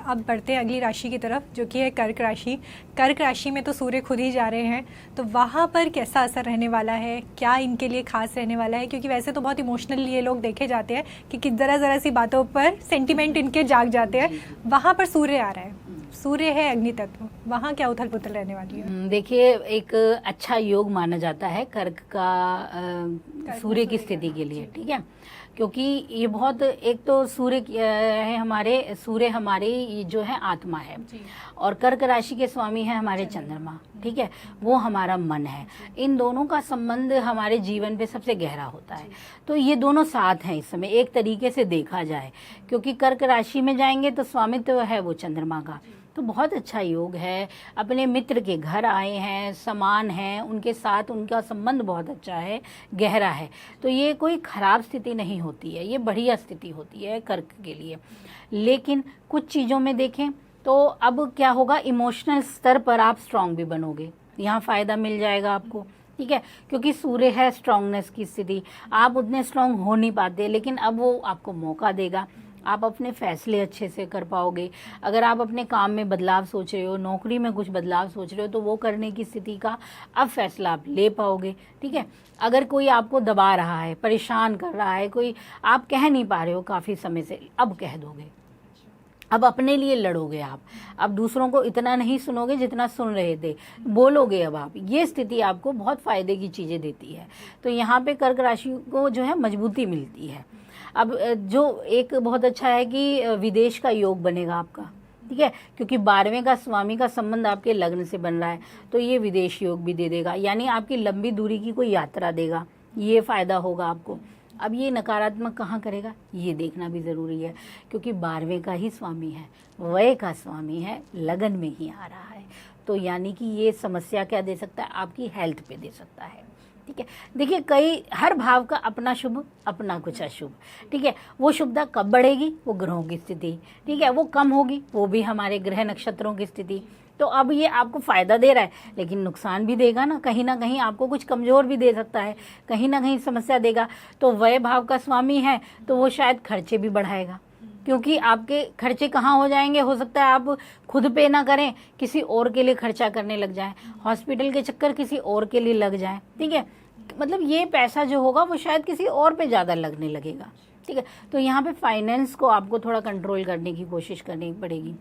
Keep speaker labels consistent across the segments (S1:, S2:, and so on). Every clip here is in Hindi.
S1: अब बढ़ते हैं अगली राशि की तरफ, जो कि है कर्क राशि। कर्क राशि में तो सूर्य खुद ही जा रहे हैं, तो वहाँ पर कैसा असर रहने वाला है, क्या इनके लिए खास रहने वाला है? क्योंकि वैसे तो बहुत इमोशनल ये लोग देखे जाते हैं कि ज़रा ज़रा सी बातों पर सेंटिमेंट इनके जाग जाते हैं। वहाँ पर सूर्य आ रहा है, सूर्य है अग्नि तत्व, वहाँ क्या उथल पुथल रहने वाली है?
S2: देखिए, एक अच्छा योग माना जाता है कर्क का सूर्य की स्थिति के लिए, ठीक है। क्योंकि ये बहुत, एक तो सूर्य है हमारे, सूर्य हमारी जो है आत्मा है, और कर्क राशि के स्वामी है हमारे चंद्रमा, ठीक है, वो हमारा मन है। इन दोनों का संबंध हमारे जीवन पे सबसे गहरा होता है। तो ये दोनों साथ हैं इस समय, एक तरीके से देखा जाए, क्योंकि कर्क राशि में जाएंगे तो स्वामित्व है वो चंद्रमा का। तो बहुत अच्छा योग है। अपने मित्र के घर आए हैं, समान हैं, उनके साथ उनका संबंध बहुत अच्छा है, गहरा है। तो ये कोई खराब स्थिति नहीं होती है, ये बढ़िया स्थिति होती है कर्क के लिए। लेकिन कुछ चीज़ों में देखें तो अब क्या होगा, इमोशनल स्तर पर आप स्ट्रांग भी बनोगे, यहाँ फ़ायदा मिल जाएगा आपको, ठीक है। क्योंकि सूर्य है स्ट्रांगनेस की स्थिति, आप उतने स्ट्रांग हो नहीं पाते, लेकिन अब वो आपको मौका देगा, आप अपने फैसले अच्छे से कर पाओगे। अगर आप अपने काम में बदलाव सोच रहे हो, नौकरी में कुछ बदलाव सोच रहे हो, तो वो करने की स्थिति का अब फैसला आप ले पाओगे, ठीक है। अगर कोई आपको दबा रहा है, परेशान कर रहा है, कोई आप कह नहीं पा रहे हो काफ़ी समय से, अब कह दोगे, अब अपने लिए लड़ोगे आप, अब दूसरों को इतना नहीं सुनोगे जितना सुन रहे थे, बोलोगे अब आप। ये स्थिति आपको बहुत फ़ायदे की चीज़ें देती है। तो यहाँ पे कर्क राशि को जो है मजबूती मिलती है। अब जो एक बहुत अच्छा है कि विदेश का योग बनेगा आपका, ठीक है, क्योंकि 12वें का स्वामी का संबंध आपके लग्न से बन रहा है, तो ये विदेश योग भी दे देगा, यानी आपकी लंबी दूरी की कोई यात्रा देगा, ये फ़ायदा होगा आपको। अब ये नकारात्मक कहाँ करेगा, ये देखना भी ज़रूरी है, क्योंकि 12वें का ही स्वामी है, व्यय का स्वामी है, लगन में ही आ रहा है। तो यानी कि ये समस्या क्या दे सकता है, आपकी हेल्थ पे दे सकता है, ठीक है। देखिए, कई हर भाव का अपना शुभ, अपना कुछ अशुभ, ठीक है। वो शुभता कब बढ़ेगी, वो ग्रहों की स्थिति, ठीक है, वो कम होगी, वो भी हमारे ग्रह नक्षत्रों की स्थिति। तो अब ये आपको फ़ायदा दे रहा है, लेकिन नुकसान भी देगा ना कहीं आपको कुछ कमज़ोर भी दे सकता है, कहीं ना कहीं समस्या देगा। तो व्यय भाव का स्वामी है, तो वो शायद खर्चे भी बढ़ाएगा, क्योंकि आपके खर्चे कहाँ हो जाएंगे, हो सकता है आप खुद पे ना करें, किसी और के लिए खर्चा करने लग जाएं, हॉस्पिटल के चक्कर किसी और के लिए लग जाएं, ठीक है। मतलब ये पैसा जो होगा वो शायद किसी और पे ज़्यादा लगने लगेगा, ठीक है। तो यहाँ पे फाइनेंस को आपको थोड़ा कंट्रोल करने की कोशिश करनी पड़ेगी,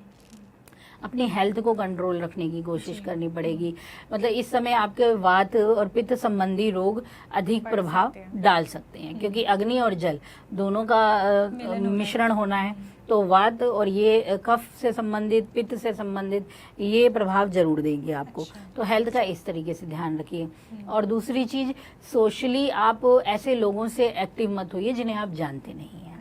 S2: अपनी हेल्थ को कंट्रोल रखने की कोशिश करनी पड़ेगी। मतलब इस समय आपके वात और पित्त संबंधी रोग अधिक प्रभाव डाल सकते हैं, क्योंकि अग्नि और जल दोनों का मिश्रण होना है। तो वात और ये कफ से संबंधित, पित्त से संबंधित ये प्रभाव जरूर देंगे आपको। तो हेल्थ का इस तरीके से ध्यान रखिए। और दूसरी चीज़, सोशली आप ऐसे लोगों से एक्टिव मत होइए जिन्हें आप जानते नहीं हैं,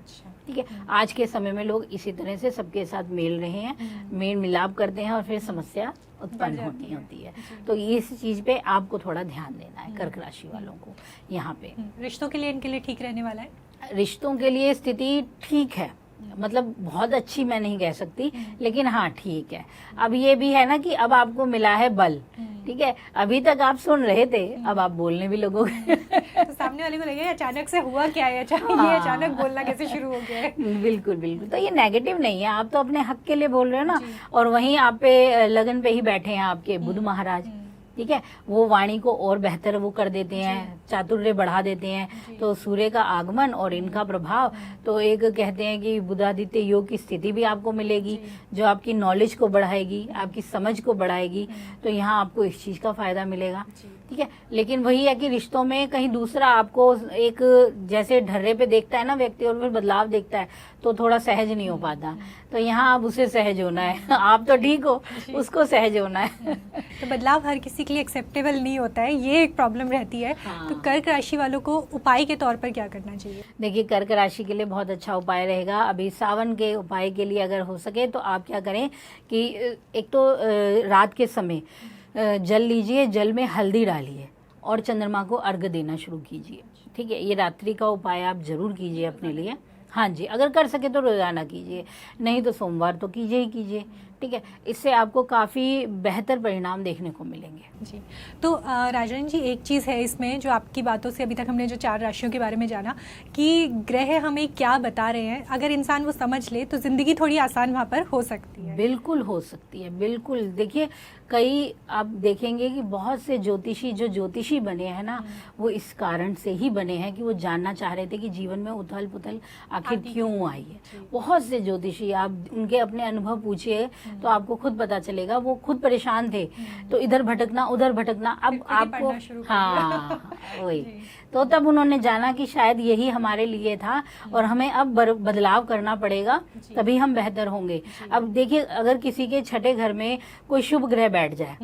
S2: ठीक है। आज के समय में लोग इसी तरह से सबके साथ मिल रहे हैं, मेल मिलाप करते हैं, और फिर समस्या उत्पन्न होती है। तो इस चीज़ पे आपको थोड़ा ध्यान देना है कर्क राशि वालों को। यहाँ पे
S1: रिश्तों के लिए इनके लिए ठीक रहने वाला है?
S2: रिश्तों के लिए स्थिति ठीक है, मतलब बहुत अच्छी मैं नहीं कह सकती, लेकिन हाँ ठीक है। अब ये भी है ना कि अब आपको मिला है बल, ठीक है। अभी तक आप सुन रहे थे, अब आप बोलने भी लगोगे।
S1: तो सामने वाले को लगेगा अचानक से हुआ क्या है, ये अचानक बोलना कैसे शुरू हो गया है।
S2: बिल्कुल बिल्कुल। तो ये नेगेटिव नहीं है, आप तो अपने हक के लिए बोल रहे हो ना। और वहीं आप पे लगन पे ही बैठे हैं आपके बुध महाराज, ठीक है। वो वाणी को और बेहतर वो कर देते हैं, चातुर्य बढ़ा देते हैं। तो सूर्य का आगमन और इनका प्रभाव, तो एक कहते हैं कि बुधादित्य योग की स्थिति भी आपको मिलेगी, जो आपकी नॉलेज को बढ़ाएगी, आपकी समझ को बढ़ाएगी। तो यहाँ आपको इस चीज़ का फायदा मिलेगा, ठीक है। लेकिन वही है कि रिश्तों में कहीं दूसरा आपको एक जैसे ढर्रे पे देखता है ना व्यक्ति, और फिर बदलाव देखता है, तो थोड़ा सहज नहीं हो पाता। तो यहाँ आप उसे सहज होना है। आप तो ठीक हो, उसको सहज होना है।
S1: तो बदलाव हर किसी के लिए एक्सेप्टेबल नहीं होता है, ये एक प्रॉब्लम रहती है।
S2: हाँ।
S1: तो कर्क राशि वालों को उपाय के तौर पर क्या करना चाहिए?
S2: देखिए, कर्क राशि के लिए बहुत अच्छा उपाय रहेगा। अभी सावन के उपाय के लिए अगर हो सके तो आप क्या करें कि एक तो रात के समय जल लीजिए, जल में हल्दी डालिए और चंद्रमा को अर्घ देना शुरू कीजिए, ठीक है। ये रात्रि का उपाय आप जरूर कीजिए अपने लिए। हाँ जी, अगर कर सके तो रोजाना कीजिए, नहीं तो सोमवार तो कीजिए ही कीजिए, ठीक है, इससे आपको काफ़ी बेहतर परिणाम देखने को मिलेंगे।
S1: जी, तो राजन जी, एक चीज़ है इसमें जो आपकी बातों से अभी तक हमने जो 4 राशियों के बारे में जाना कि ग्रह हमें क्या बता रहे हैं, अगर इंसान वो समझ ले तो ज़िंदगी थोड़ी आसान वहाँ पर हो सकती है।
S2: बिल्कुल हो सकती है, बिल्कुल। देखिए, कई आप देखेंगे कि बहुत से ज्योतिषी बने हैं ना, वो इस कारण से ही बने हैं कि वो जानना चाह रहे थे कि जीवन में उथल पुथल आखिर क्यों आई है। बहुत से ज्योतिषी, आप उनके अपने अनुभव पूछिए तो आपको खुद पता चलेगा, वो खुद परेशान थे तो इधर भटकना उधर भटकना, अब आपको, हाँ वही, तो तब उन्होंने जाना कि शायद यही हमारे लिए था और हमें अब बदलाव करना पड़ेगा, तभी हम बेहतर होंगे। अब देखिए, अगर किसी के छठे घर में कोई शुभ ग्रह बैठ जाए,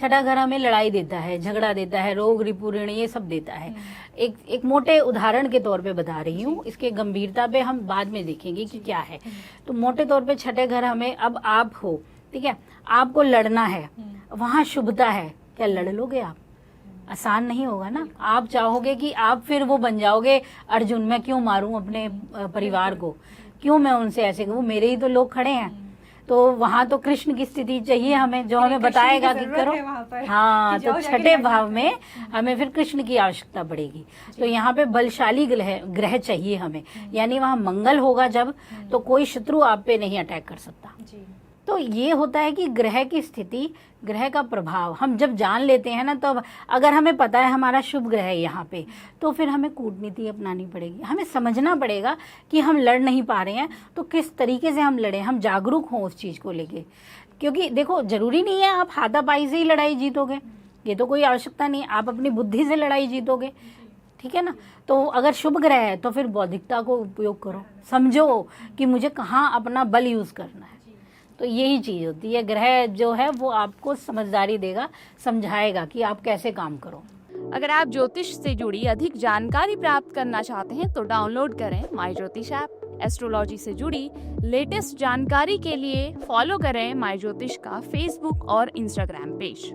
S2: छठा घर हमें लड़ाई देता है, झगड़ा देता है, रोग रिपु ऋण ये सब देता है। एक मोटे उदाहरण के तौर पे बता रही हूँ, इसके गंभीरता पे हम बाद में देखेंगे कि क्या है। तो मोटे तौर पे छठे घर हमें, अब आप हो, ठीक है, आपको लड़ना है, वहाँ शुभता है, क्या लड़ लोगे आप? आसान नहीं होगा ना। आप चाहोगे कि आप फिर वो बन जाओगे अर्जुन, मैं क्यों मारूं अपने परिवार को, क्यों मैं उनसे ऐसे कहूँ, मेरे ही तो लोग खड़े हैं। तो वहाँ तो कृष्ण की स्थिति चाहिए हमें, जो हमें बताएगा कि करो। हाँ, तो छठे भाव में हमें फिर कृष्ण की आवश्यकता पड़ेगी। तो यहाँ पे बलशाली ग्रह चाहिए हमें, यानी वहाँ मंगल होगा जब, तो कोई शत्रु आप पे नहीं अटैक कर सकता। तो ये होता है कि ग्रह की स्थिति, ग्रह का प्रभाव हम जब जान लेते हैं ना, तो अगर हमें पता है हमारा शुभ ग्रह है यहाँ पे, तो फिर हमें कूटनीति अपनानी पड़ेगी। हमें समझना पड़ेगा कि हम लड़ नहीं पा रहे हैं तो किस तरीके से हम लड़ें, हम जागरूक हों उस चीज़ को लेके। क्योंकि देखो, जरूरी नहीं है आप हाथापाई से ही लड़ाई जीतोगे, ये तो कोई आवश्यकता नहीं है। आप अपनी बुद्धि से लड़ाई जीतोगे, ठीक है ना। तो अगर शुभ ग्रह है तो फिर बौद्धिकता को उपयोग करो, समझो कि मुझे कहाँ अपना बल यूज करना है। तो यही चीज होती है, ग्रह जो है वो आपको समझदारी देगा, समझाएगा कि आप कैसे काम करो।
S3: अगर आप ज्योतिष से जुड़ी अधिक जानकारी प्राप्त करना चाहते हैं तो डाउनलोड करें माई ज्योतिष ऐप। एस्ट्रोलॉजी से जुड़ी लेटेस्ट जानकारी के लिए फॉलो करें माई ज्योतिष का फेसबुक और इंस्टाग्राम पेज।